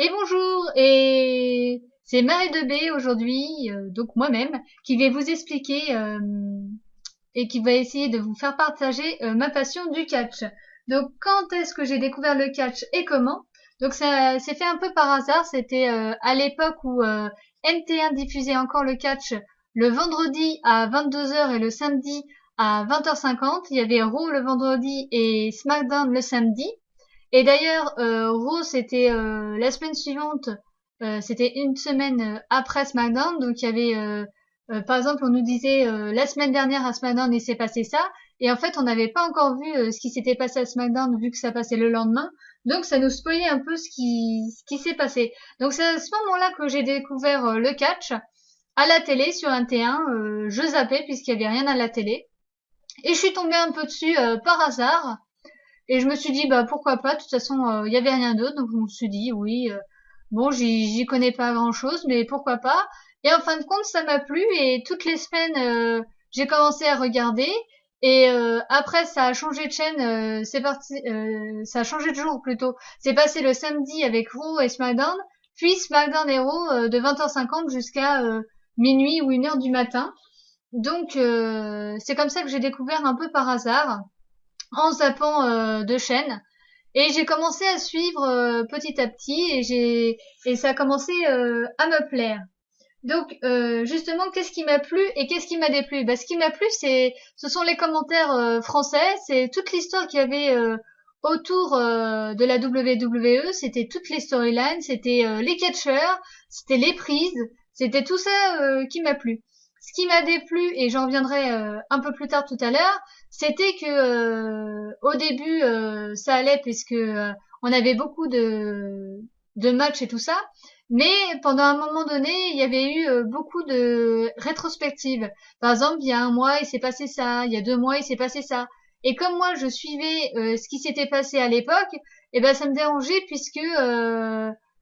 Et bonjour, et c'est Marie de B aujourd'hui, donc moi-même, qui vais vous expliquer et qui va essayer de vous faire partager ma passion du catch. Donc quand est-ce que j'ai découvert le catch et comment? Donc ça s'est fait un peu par hasard, c'était à l'époque où NT1 diffusait encore le catch le vendredi à 22 heures et le samedi à 20h50. Il y avait Raw le vendredi et SmackDown le samedi. Et d'ailleurs, Raw, c'était la semaine suivante, c'était une semaine après SmackDown, donc il y avait, par exemple, on nous disait la semaine dernière à SmackDown il s'est passé ça, et en fait on n'avait pas encore vu ce qui s'était passé à SmackDown vu que ça passait le lendemain, donc ça nous spoilait un peu ce qui s'est passé. Donc c'est à ce moment-là que j'ai découvert le catch à la télé sur un T1, je zappais puisqu'il y avait rien à la télé, et je suis tombée un peu dessus par hasard. Et je me suis dit, bah pourquoi pas, de toute façon, il y avait rien d'autre, donc je me suis dit, oui, bon, j'y connais pas grand-chose, mais pourquoi pas. Et en fin de compte, ça m'a plu, et toutes les semaines, j'ai commencé à regarder, et après, ça a changé de chaîne, c'est parti, ça a changé de jour plutôt. C'est passé le samedi avec Raw et SmackDown, puis SmackDown et Raw de 20h50 jusqu'à minuit ou 1h du matin. Donc, c'est comme ça que j'ai découvert un peu par hasard en zappant de chaînes, et j'ai commencé à suivre petit à petit, et ça a commencé à me plaire. Donc justement, qu'est-ce qui m'a plu et qu'est-ce qui m'a déplu? Bah, ce qui m'a plu, ce sont les commentaires français, c'est toute l'histoire qu'il y avait autour de la WWE, c'était toutes les storylines, c'était les catcheurs, c'était les prises, c'était tout ça qui m'a plu. Ce qui m'a déplu, et j'en reviendrai un peu plus tard tout à l'heure, c'était que au début ça allait puisque on avait beaucoup de matchs et tout ça, mais pendant un moment donné, il y avait eu beaucoup de rétrospectives. Par exemple, il y a un mois, il s'est passé ça, il y a 2 mois, il s'est passé ça. Et comme moi, je suivais ce qui s'était passé à l'époque, et ben ça me dérangeait puisque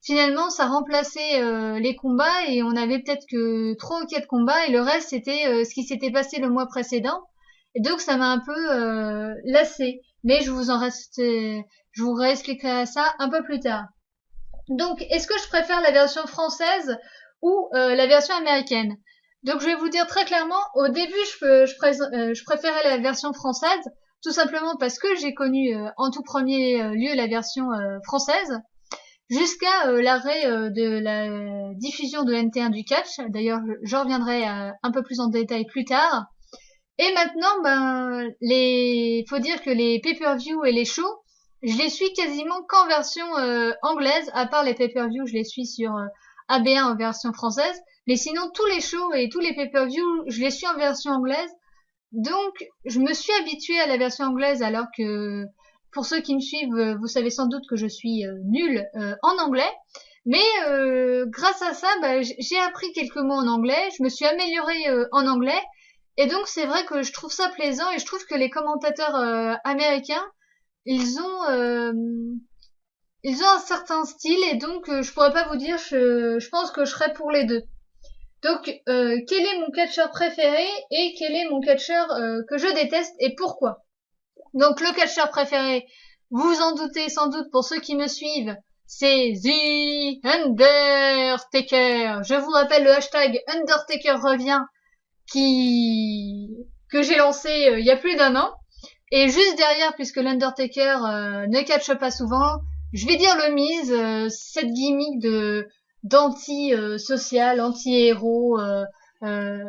finalement, ça remplaçait les combats, et on avait peut-être que 3 ou 4 combats, et le reste c'était ce qui s'était passé le mois précédent. Et donc ça m'a un peu lassé. Mais je vous réexpliquerai ça un peu plus tard. Donc, est-ce que je préfère la version française ou la version américaine? Donc, je vais vous dire très clairement, au début, je préférais la version française, tout simplement parce que j'ai connu en tout premier lieu la version française, jusqu'à l'arrêt de la diffusion de NT1 du catch. D'ailleurs, j'en reviendrai un peu plus en détail plus tard. Et maintenant, ben, faut dire que les pay-per-view et les shows, je les suis quasiment qu'en version anglaise, à part les pay-per-view, je les suis sur AB1 en version française. Mais sinon, tous les shows et tous les pay-per-view, je les suis en version anglaise. Donc, je me suis habituée à la version anglaise, alors que pour ceux qui me suivent, vous savez sans doute que je suis nulle en anglais. Mais grâce à ça, bah, j'ai appris quelques mots en anglais, je me suis améliorée en anglais, et donc c'est vrai que je trouve ça plaisant, et je trouve que les commentateurs américains, ils ont euh, ils ont un certain style, et donc je pourrais pas vous dire, je pense que je serais pour les deux. Donc quel est mon catcheur préféré et quel est mon catcheur que je déteste et pourquoi? Donc le catcheur préféré, vous vous en doutez sans doute pour ceux qui me suivent, c'est The Undertaker. Je vous rappelle le hashtag Undertaker revient qui que j'ai lancé il y a plus d'1 an. Et juste derrière, puisque l'Undertaker ne catche pas souvent, je vais dire le Miz, cette gimmick de d'anti-social, anti-héros. Euh,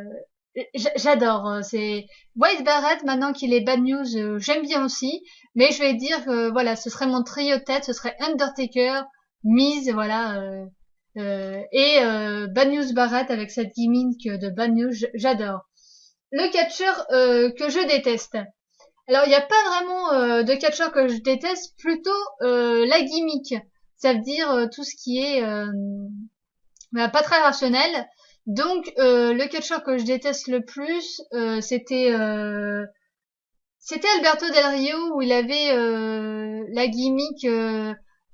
J'adore. C'est Wade Barrett, maintenant qu'il est Bad News, j'aime bien aussi. Mais je vais dire que voilà, ce serait mon trio de tête, ce serait Undertaker, Miz, voilà, et Bad News Barrett avec cette gimmick de Bad News, j'adore. Le catcheur que je déteste. Alors, il n'y a pas vraiment de catcheur que je déteste, plutôt la gimmick. Ça veut dire tout ce qui est pas très rationnel. Donc, le catcheur que je déteste le plus, c'était Alberto Del Rio, où il avait la gimmick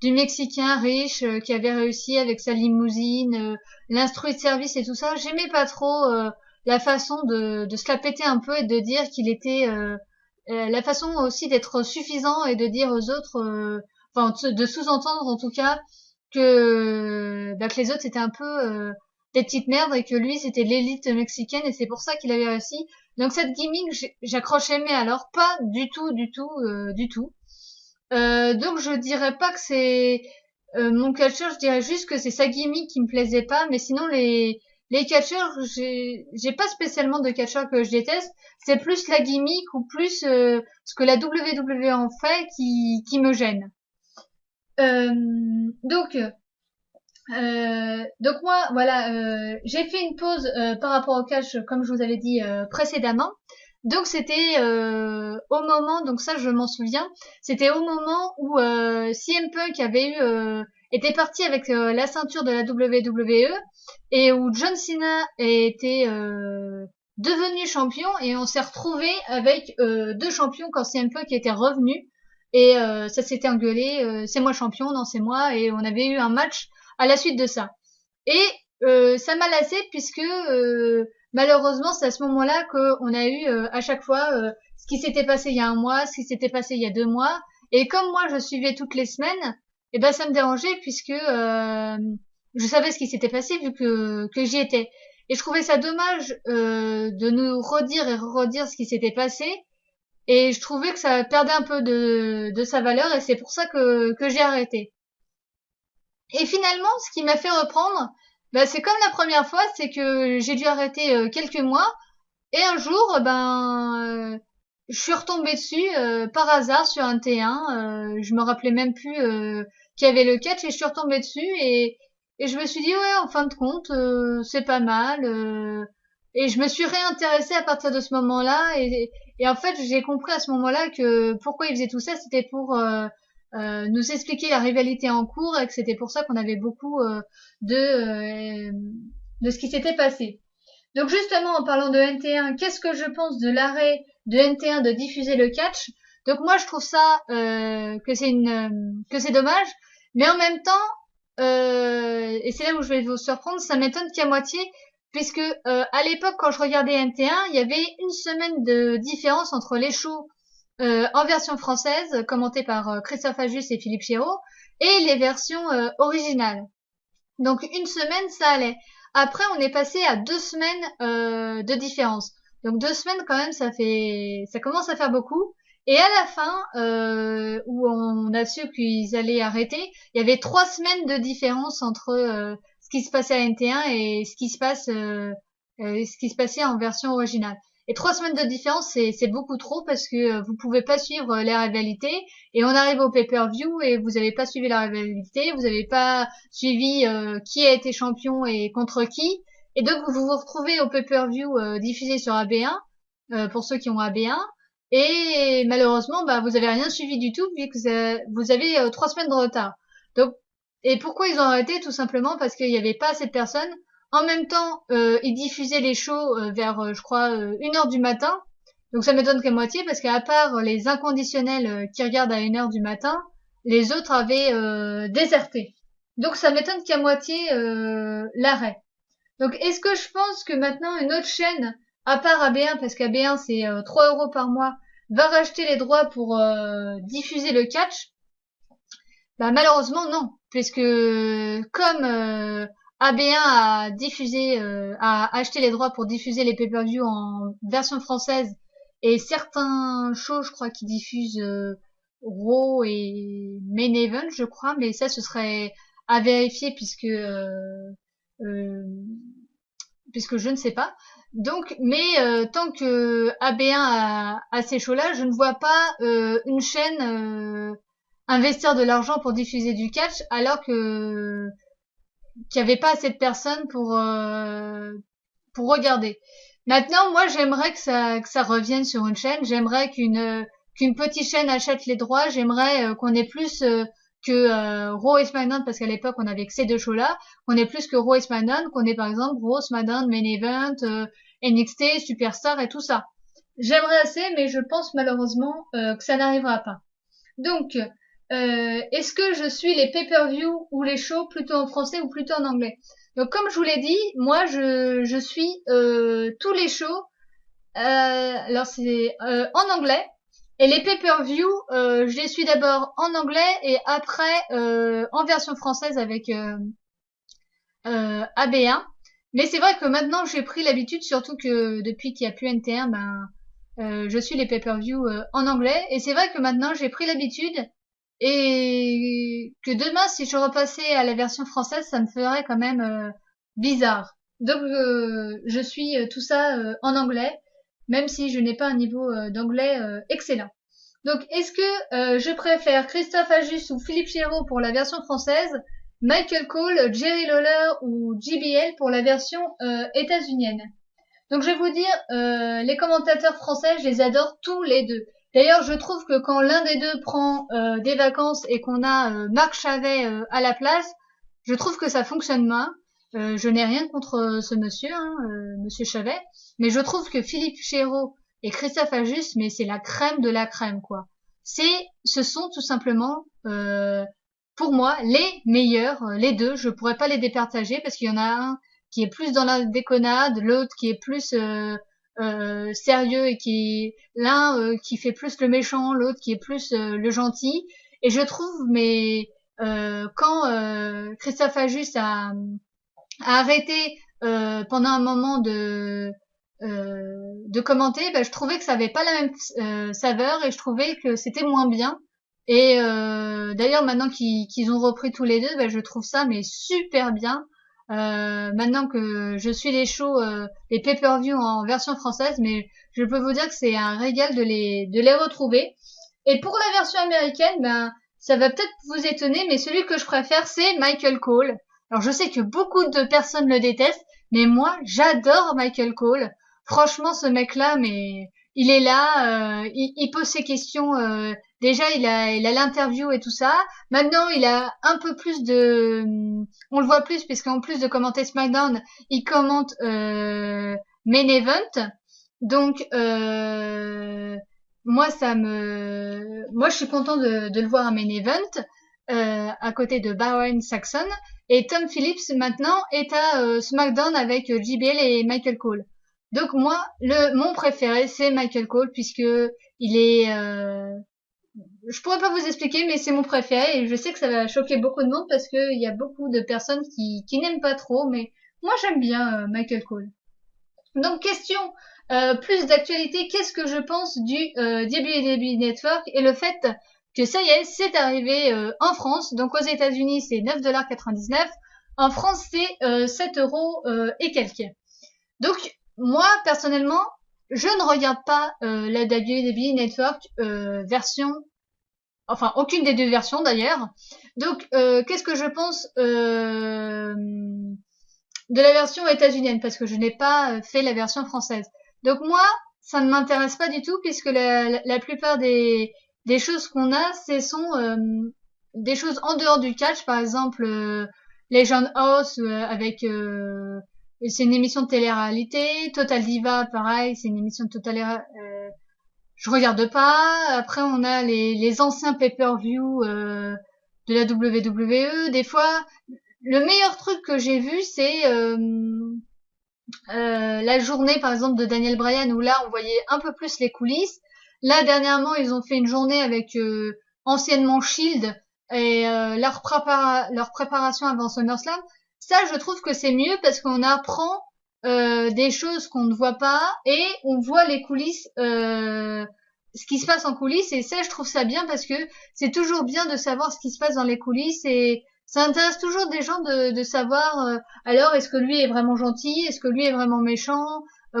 du Mexicain riche qui avait réussi avec sa limousine, l'instru de service et tout ça. J'aimais pas trop la façon de se la péter un peu et de dire qu'il était la façon aussi d'être suffisant et de dire aux autres, enfin de sous-entendre en tout cas que les autres c'était un peu des petites merdes et que lui c'était l'élite mexicaine et c'est pour ça qu'il avait réussi. Donc cette gimmick, j'accrochais mais alors pas du tout, du tout, du tout. Donc je dirais pas que c'est mon catcheur, je dirais juste que c'est sa gimmick qui me plaisait pas, mais sinon les catcheurs, j'ai pas spécialement de catcheur que je déteste, c'est plus la gimmick ou plus ce que la WWE en fait qui me gêne. Euh, donc donc moi voilà, j'ai fait une pause par rapport au catch comme je vous avais dit précédemment. Donc c'était au moment, donc ça je m'en souviens, c'était au moment où CM Punk avait eu était parti avec la ceinture de la WWE et où John Cena était devenu champion et on s'est retrouvé avec deux champions quand CM Punk était revenu et ça s'était engueulé, c'est moi champion, non c'est moi, et on avait eu un match à la suite de ça. Et ça m'a lassé puisque malheureusement c'est à ce moment-là qu'on a eu à chaque fois ce qui s'était passé il y a un mois, ce qui s'était passé il y a 2 mois. Et comme moi je suivais toutes les semaines, et ben ça me dérangeait puisque je savais ce qui s'était passé vu que j'y étais. Et je trouvais ça dommage de nous redire et redire ce qui s'était passé. Et je trouvais que ça perdait un peu de sa valeur et c'est pour ça que j'ai arrêté. Et finalement, ce qui m'a fait reprendre, bah, c'est comme la première fois, c'est que j'ai dû arrêter quelques mois et un jour, je suis retombée dessus par hasard sur un T1. Je me rappelais même plus qu'il y avait le catch et je suis retombée dessus et je me suis dit ouais, en fin de compte, c'est pas mal. Et je me suis réintéressée à partir de ce moment-là et en fait j'ai compris à ce moment-là que pourquoi ils faisaient tout ça, c'était pour nous expliquer la rivalité en cours et que c'était pour ça qu'on avait beaucoup de ce qui s'était passé. Donc justement, en parlant de NT1, qu'est-ce que je pense de l'arrêt de NT1 de diffuser le catch? Donc moi, je trouve ça que c'est dommage, mais en même temps, et c'est là où je vais vous surprendre, ça m'étonne qu'à moitié, puisque à l'époque, quand je regardais NT1, il y avait une semaine de différence entre les shows en version française, commentée par Christophe Ajus et Philippe Chéreau, et les versions originales. Donc une semaine, ça allait. Après, on est passé à 2 semaines de différence. Donc 2 semaines, quand même, ça commence à faire beaucoup. Et à la fin, où on a su qu'ils allaient arrêter, il y avait 3 semaines de différence entre ce qui se passait à NT1 et ce qui se passait en version originale. Et 3 semaines de différence, c'est beaucoup trop parce que vous pouvez pas suivre les rivalités. Et on arrive au pay-per-view et vous avez pas suivi la rivalité, vous avez pas suivi qui a été champion et contre qui. Et donc vous vous retrouvez au pay-per-view diffusé sur AB1 pour ceux qui ont AB1. Et malheureusement, bah vous avez rien suivi du tout vu que vous avez 3 semaines de retard. Donc et pourquoi ils ont arrêté? Tout simplement parce qu'il n'y avait pas assez de personnes. En même temps, ils diffusaient les shows vers, je crois, 1 heure du matin. Donc ça m'étonne qu'à moitié, parce qu'à part les inconditionnels qui regardent à 1 heure du matin, les autres avaient déserté. Donc ça m'étonne qu'à moitié l'arrêt. Donc est-ce que je pense que maintenant une autre chaîne, à part AB1, parce qu'AB1 c'est 3 euros par mois, va racheter les droits pour diffuser le catch? Bah malheureusement non, puisque comme AB1 a diffusé, a acheté les droits pour diffuser les pay-per-view en version française et certains shows, je crois, qui diffusent Raw et Main Event, je crois, mais ça ce serait à vérifier euh, puisque je ne sais pas. Donc, mais tant que AB1 a ces shows-là, je ne vois pas une chaîne investir de l'argent pour diffuser du catch alors que qu'il n'y avait pas assez de personnes pour regarder. Maintenant, moi, j'aimerais que ça revienne sur une chaîne. J'aimerais qu'une petite chaîne achète les droits. J'aimerais qu'on ait plus que Raw et SmackDown, parce qu'à l'époque, on avait que ces deux shows-là. Qu'on ait plus que Raw et SmackDown, qu'on ait par exemple Raw, SmackDown, Main Event, NXT, Superstar et tout ça. J'aimerais assez, mais je pense malheureusement que ça n'arrivera pas. Donc, est-ce que je suis les pay-per-view ou les shows plutôt en français ou plutôt en anglais? Donc comme je vous l'ai dit, moi je suis tous les shows. Alors c'est en anglais Et les pay-per-view, je les suis d'abord en anglais et après en version française avec AB1. Mais c'est vrai que maintenant j'ai pris l'habitude, surtout que depuis qu'il y a plus NT1, ben je suis les pay-per-view en anglais. Et c'est vrai que maintenant j'ai pris l'habitude et que demain si je repassais à la version française, ça me ferait quand même bizarre. Donc je suis tout ça en anglais, même si je n'ai pas un niveau d'anglais excellent. Donc est-ce que je préfère Christophe Ajus ou Philippe Chéreau pour la version française, Michael Cole, Jerry Lawler ou JBL pour la version états-unienne? Donc je vais vous dire, les commentateurs français, je les adore tous les deux. D'ailleurs, je trouve que quand l'un des deux prend des vacances et qu'on a Marc Chavet à la place, je trouve que ça fonctionne moins. Je n'ai rien contre ce monsieur, hein, monsieur Chavet, mais je trouve que Philippe Chéreau et Christophe Ajus, mais c'est la crème de la crème, quoi. Ce sont tout simplement, pour moi, les meilleurs, les deux. Je pourrais pas les départager parce qu'il y en a un qui est plus dans la déconnade, l'autre qui est plus sérieux et qui l'un qui fait plus le méchant, l'autre qui est plus le gentil. Et je trouve, mais quand Christophe Ajus a arrêté pendant un moment de commenter, bah, je trouvais que ça avait pas la même saveur et je trouvais que c'était moins bien. Et d'ailleurs maintenant qu'ils ont repris tous les deux, bah, je trouve ça mais super bien. Maintenant que je suis les shows, les pay-per-view en version française, mais je peux vous dire que c'est un régal de les retrouver. Et pour la version américaine, ben ça va peut-être vous étonner, mais celui que je préfère c'est Michael Cole. Alors je sais que beaucoup de personnes le détestent, mais moi j'adore Michael Cole. Franchement, ce mec-là, mais il est là, il pose ses questions. Déjà, il a l'interview et tout ça. Maintenant, il a un peu plus on le voit plus puisqu'en plus de commenter SmackDown, il commente Main Event. Donc, moi, je suis content de le voir à Main Event à côté de Byron Saxon. Et Tom Phillips maintenant est à SmackDown avec JBL et Michael Cole. Donc moi, mon préféré c'est Michael Cole puisque il est, je pourrais pas vous expliquer, mais c'est mon préféré et je sais que ça va choquer beaucoup de monde parce qu'il y a beaucoup de personnes qui n'aiment pas trop, mais moi j'aime bien Michael Cole. Donc question plus d'actualité, qu'est-ce que je pense du WWE Network et le fait que ça y est, c'est arrivé en France. Donc aux États-Unis c'est 9,99 $, en France c'est 7 euros et quelques. Donc moi personnellement, je ne regarde pas la WWE Network version, enfin aucune des deux versions d'ailleurs. Donc qu'est-ce que je pense de la version états-unienne parce que je n'ai pas fait la version française. Donc moi, ça ne m'intéresse pas du tout puisque la plupart des choses qu'on a, ce sont des choses en dehors du catch, par exemple Legend House avec c'est une émission de télé-réalité, Total Diva pareil, c'est une émission de je regarde pas. Après on a les anciens pay-per-view de la WWE. Des fois le meilleur truc que j'ai vu, c'est la journée, par exemple, de Daniel Bryan, où là, on voyait un peu plus les coulisses. Là, dernièrement, ils ont fait une journée avec anciennement Shield et leur préparation avant SummerSlam. Ça, je trouve que c'est mieux parce qu'on apprend des choses qu'on ne voit pas et on voit les coulisses, ce qui se passe en coulisses. Et ça, je trouve ça bien parce que c'est toujours bien de savoir ce qui se passe dans les coulisses et ça intéresse toujours des gens de savoir alors est-ce que lui est vraiment gentil, est-ce que lui est vraiment méchant,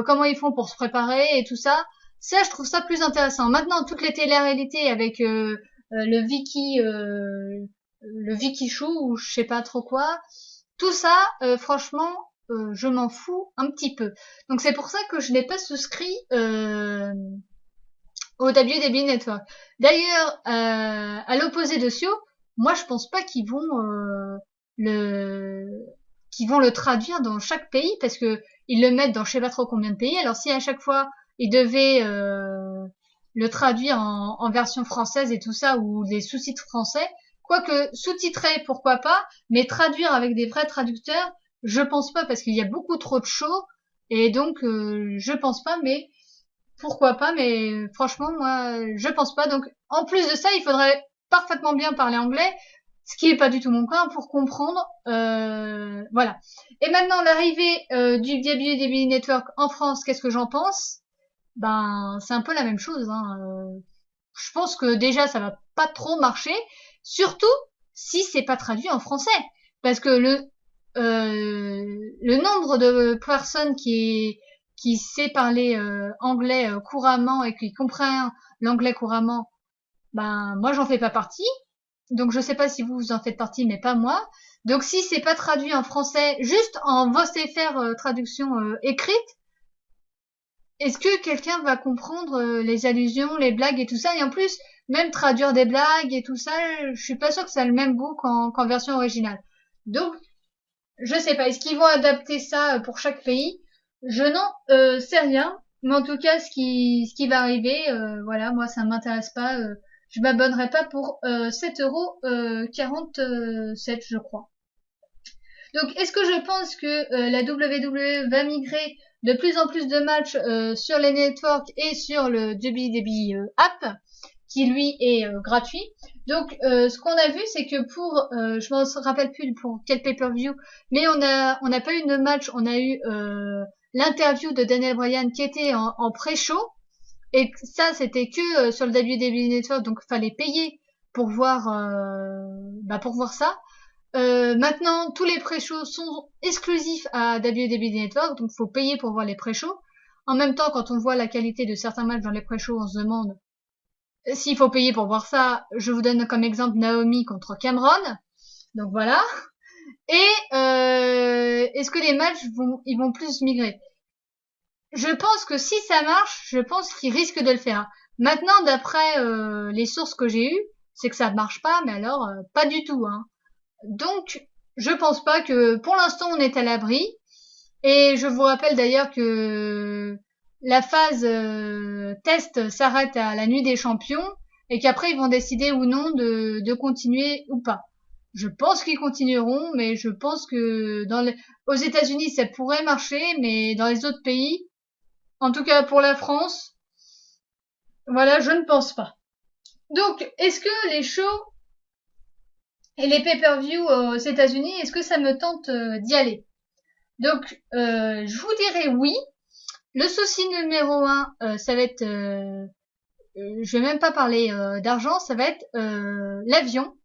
comment ils font pour se préparer et tout ça. Ça, je trouve ça plus intéressant. Maintenant, toutes les télé-réalités avec le Vicky Chou ou je sais pas trop quoi, tout ça, franchement, je m'en fous un petit peu. Donc c'est pour ça que je n'ai pas souscrit au WWE Network. D'ailleurs, à l'opposé de Sio, moi je pense pas qu'ils vont le qu'ils vont le traduire dans chaque pays parce que ils le mettent dans je sais pas trop combien de pays. Alors si à chaque fois ils devaient le traduire en version française et tout ça ou des sous-titres français, quoique sous-titrer pourquoi pas, mais traduire avec des vrais traducteurs, je pense pas parce qu'il y a beaucoup trop de shows et donc je pense pas. Mais pourquoi pas, mais franchement, moi, je pense pas. Donc, en plus de ça, il faudrait parfaitement bien parler anglais, ce qui est pas du tout mon cas, pour comprendre. Voilà. Et maintenant, l'arrivée du WWE Network en France, qu'est-ce que j'en pense? Ben, c'est un peu la même chose. Hein. Je pense que déjà, ça va pas trop marcher, surtout si c'est pas traduit en français, parce que le nombre de personnes qui sait parler anglais couramment et qui comprend l'anglais couramment, ben moi j'en fais pas partie. Donc je sais pas si vous en faites partie, mais pas moi. Donc si c'est pas traduit en français, juste en VOSTFR traduction écrite, est-ce que quelqu'un va comprendre les allusions, les blagues et tout ça? Et en plus, même traduire des blagues et tout ça, je suis pas sûre que ça a le même goût qu'en version originale. Donc je sais pas. Est-ce qu'ils vont adapter ça pour chaque pays? Je n'en sais rien. Mais en tout cas, ce qui va arriver, voilà, moi ça m'intéresse pas. Je m'abonnerai pas pour 7,47 €, je crois. Donc, est-ce que je pense que la WWE va migrer de plus en plus de matchs sur les networks et sur le WWE app, qui lui est gratuit. Donc, ce qu'on a vu, c'est que pour, je me rappelle plus pour quel pay-per-view, mais on n'a pas eu de match, on a eu l'interview de Daniel Bryan qui était en pré-show, et ça, c'était que sur le WWE Network, donc fallait payer pour voir ça. Maintenant, tous les pré-shows sont exclusifs à WWE Network, donc faut payer pour voir les pré-shows. En même temps, quand on voit la qualité de certains matchs dans les pré-shows, on se demande s'il faut payer pour voir ça. Je vous donne comme exemple Naomi contre Cameron. Donc voilà. Et est-ce que les matchs ils vont plus migrer? Je pense que si ça marche, je pense qu'ils risquent de le faire. Maintenant, d'après les sources que j'ai eues, c'est que ça marche pas, mais alors pas du tout. Hein. Donc, je pense pas que pour l'instant on est à l'abri. Et je vous rappelle d'ailleurs que la phase test s'arrête à la nuit des champions et qu'après ils vont décider ou non de continuer ou pas. Je pense qu'ils continueront, mais je pense que aux États-Unis ça pourrait marcher, mais dans les autres pays, en tout cas pour la France, voilà, je ne pense pas. Donc, est-ce que les shows et les pay-per-view aux États-Unis, est-ce que ça me tente d'y aller? Donc, je vous dirais oui. Le souci numéro un, ça va être, je vais même pas parler d'argent, ça va être l'avion,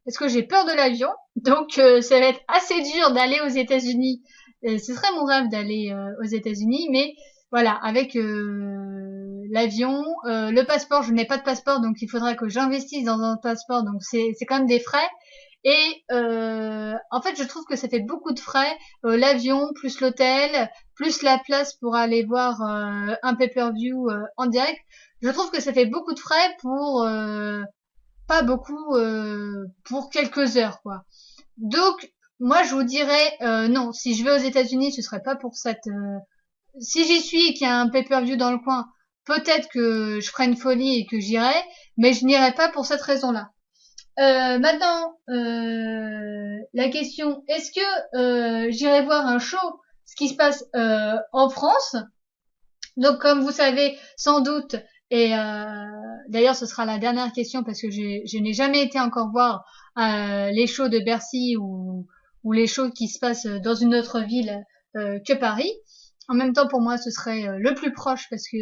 parce que j'ai peur de l'avion. Donc, ça va être assez dur d'aller aux États-Unis. Ce serait mon rêve d'aller aux États-Unis, mais voilà, avec l'avion, le passeport, je n'ai pas de passeport, donc il faudrait que j'investisse dans un passeport, donc c'est quand même des frais. Et en fait, je trouve que ça fait beaucoup de frais, l'avion, plus l'hôtel, plus la place pour aller voir un pay-per-view en direct. Je trouve que ça fait beaucoup de frais pour pas beaucoup pour quelques heures, quoi. Donc, moi, je vous dirais non. Si je vais aux États-Unis, ce serait pas pour cette. Si j'y suis et qu'il y a un pay-per-view dans le coin, peut-être que je ferai une folie et que j'irai, mais je n'irai pas pour cette raison-là. Maintenant, la question, est-ce que j'irai voir un show, ce qui se passe en France? Donc, comme vous savez, sans doute, et d'ailleurs, ce sera la dernière question parce que je n'ai jamais été encore voir les shows de Bercy ou les shows qui se passent dans une autre ville que Paris. En même temps, pour moi, ce serait le plus proche parce que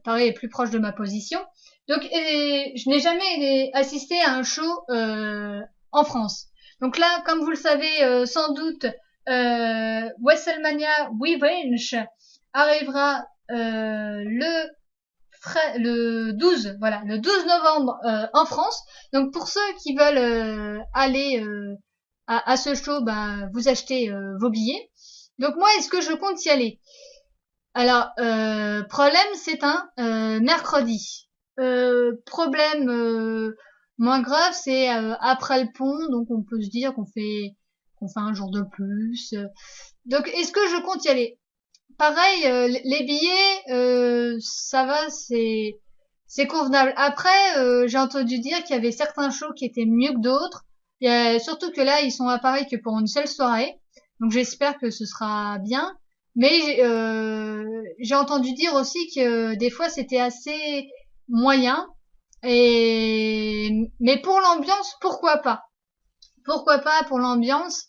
Paris est plus proche de ma position. Donc, je n'ai jamais assisté à un show en France. Donc là, comme vous le savez sans doute, WrestleMania Revenge arrivera le 12, voilà, le 12 novembre en France. Donc pour ceux qui veulent aller à ce show, bah, vous achetez vos billets. Donc moi, est-ce que je compte y aller? Alors, problème, c'est un mercredi. Problème moins grave, c'est après le pont, donc on peut se dire qu'on fait un jour de plus. Donc, est-ce que je compte y aller? Pareil, les billets, ça va, c'est convenable. Après, j'ai entendu dire qu'il y avait certains shows qui étaient mieux que d'autres. Surtout que là, ils sont à Paris que pour une seule soirée. Donc j'espère que ce sera bien. Mais j'ai entendu dire aussi que des fois c'était assez moyen. Mais pour l'ambiance, pourquoi pas? Pourquoi pas pour l'ambiance?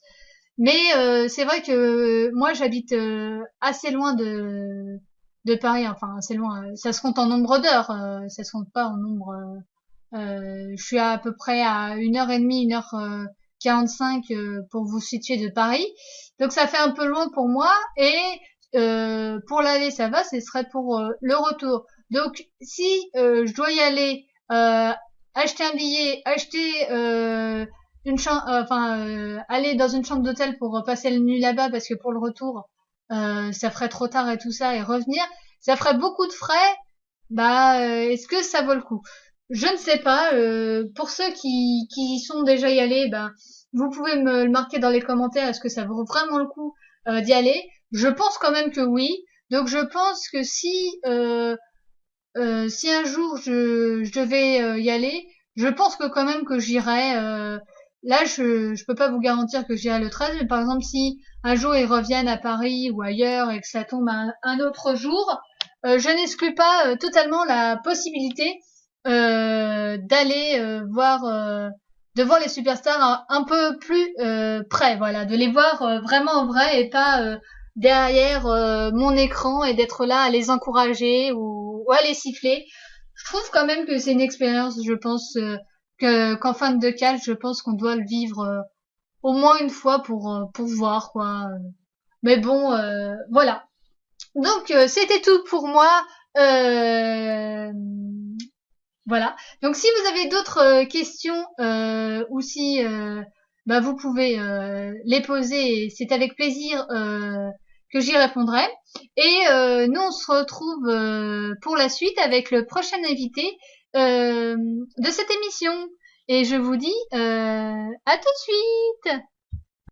Mais c'est vrai que moi j'habite assez loin de Paris, enfin assez loin. Ça se compte en nombre d'heures, ça se compte pas en nombre. Je suis à peu près à 1h30, 1h45 pour vous situer de Paris. Donc ça fait un peu loin pour moi et pour l'aller ça va, ce serait pour le retour. Donc si je dois y aller, acheter un billet, acheter une chambre, enfin aller dans une chambre d'hôtel pour passer la nuit là-bas parce que pour le retour ça ferait trop tard et tout ça et revenir, ça ferait beaucoup de frais. Bah est-ce que ça vaut le coup? Je ne sais pas. Pour ceux qui y sont déjà y allés, ben, vous pouvez me le marquer dans les commentaires. Est-ce que ça vaut vraiment le coup d'y aller? Je pense quand même que oui. Donc je pense que si un jour je devais y aller, je pense que quand même que j'irai. Là, je peux pas vous garantir que j'irai le 13, mais par exemple si un jour ils reviennent à Paris ou ailleurs et que ça tombe un autre jour, je n'exclus pas totalement la possibilité d'aller de voir les superstars un peu plus près, voilà, de les voir vraiment en vrai et pas derrière mon écran et d'être là à les encourager ou à les siffler. Je trouve quand même que c'est une expérience, je pense, que qu'en fin de catch, je pense qu'on doit le vivre au moins une fois pour voir, quoi. Mais bon, voilà. Donc, c'était tout pour moi. Euh, voilà. Donc si vous avez d'autres questions ou si bah, vous pouvez les poser, c'est avec plaisir que j'y répondrai. Et nous on se retrouve pour la suite avec le prochain invité de cette émission. Et je vous dis à tout de suite.